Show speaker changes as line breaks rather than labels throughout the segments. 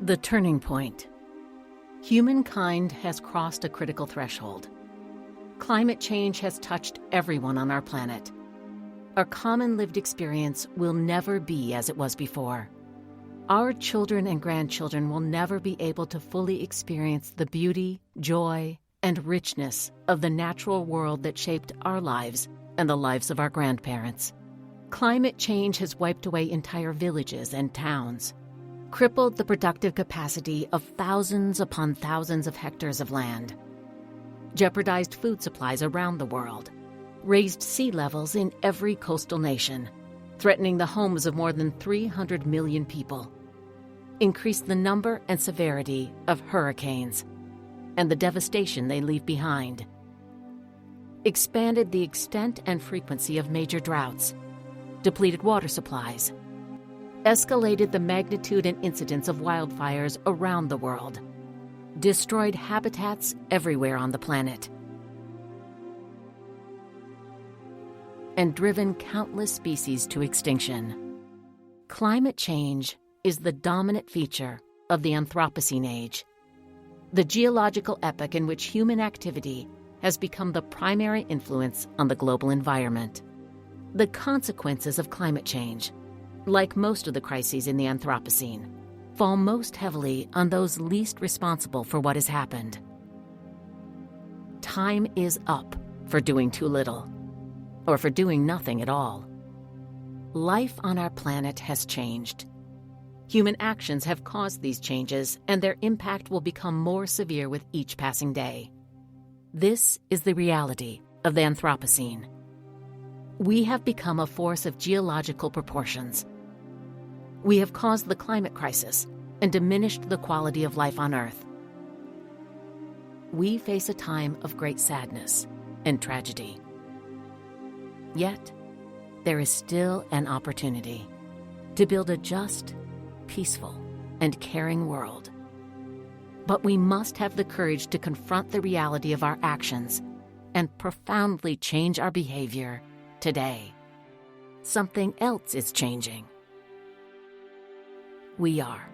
The turning point. Humankind has crossed a critical threshold. Climate change has touched everyone on our planet. Our common lived experience will never be as it was before. Our children and grandchildren will never be able to fully experience the beauty, joy, and richness of the natural world that shaped our lives and the lives of our grandparents. Climate change has wiped away entire villages and towns, crippled the productive capacity of thousands upon thousands of hectares of land, jeopardized food supplies around the world, raised sea levels in every coastal nation, threatening the homes of more than 300 million people, increased the number and severity of hurricanes and the devastation they leave behind, expanded the extent and frequency of major droughts, depleted water supplies, escalated the magnitude and incidence of wildfires around the world, destroyed habitats everywhere on the planet, and driven countless species to extinction. Climate change is the dominant feature of the Anthropocene age, the geological epoch in which human activity has become the primary influence on the global environment. The consequences of climate change, like most of the crises in the Anthropocene, fall most heavily on those least responsible for what has happened. Time is up for doing too little, or for doing nothing at all. Life on our planet has changed. Human actions have caused these changes, and their impact will become more severe with each passing day. This is the reality of the Anthropocene. We have become a force of geological proportions. We have caused the climate crisis and diminished the quality of life on Earth. We face a time of great sadness and tragedy. Yet, there is still an opportunity to build a just, peaceful, and caring world. But we must have the courage to confront the reality of our actions and profoundly change our behavior today. Something else is changing. We are.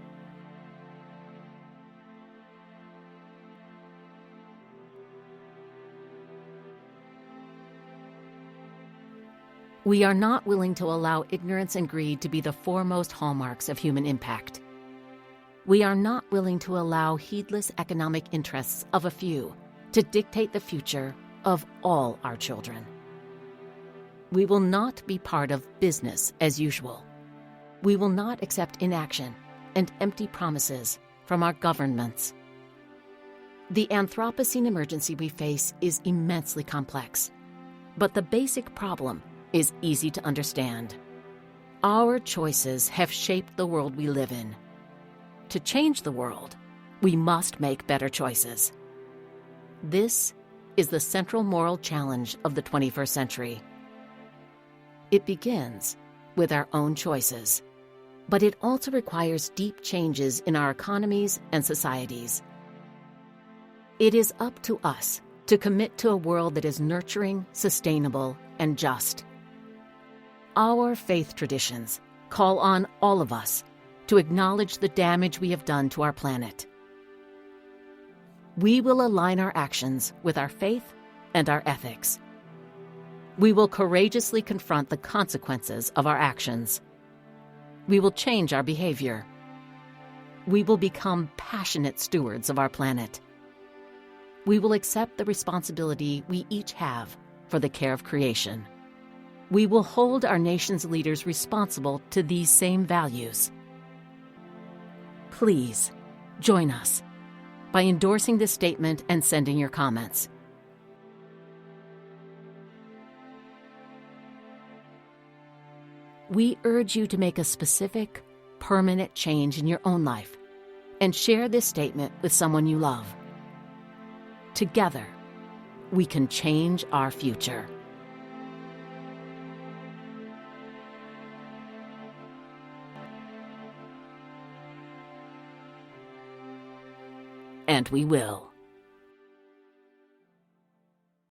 We are not willing to allow ignorance and greed to be the foremost hallmarks of human impact. We are not willing to allow heedless economic interests of a few to dictate the future of all our children. We will not be part of business as usual. We will not accept inaction and empty promises from our governments. The Anthropocene emergency we face is immensely complex, but the basic problem is easy to understand. Our choices have shaped the world we live in. To change the world, we must make better choices. This is the central moral challenge of the 21st century. It begins with our own choices, but it also requires deep changes in our economies and societies. It is up to us to commit to a world that is nurturing, sustainable, and just. Our faith traditions call on all of us to acknowledge the damage we have done to our planet. We will align our actions with our faith and our ethics. We will courageously confront the consequences of our actions. We will change our behavior. We will become passionate stewards of our planet. We will accept the responsibility we each have for the care of creation. We will hold our nation's leaders responsible to these same values. Please join us by endorsing this statement and sending your comments. We urge you to make a specific, permanent change in your own life and share this statement with someone you love. Together, we can change our future. And we will.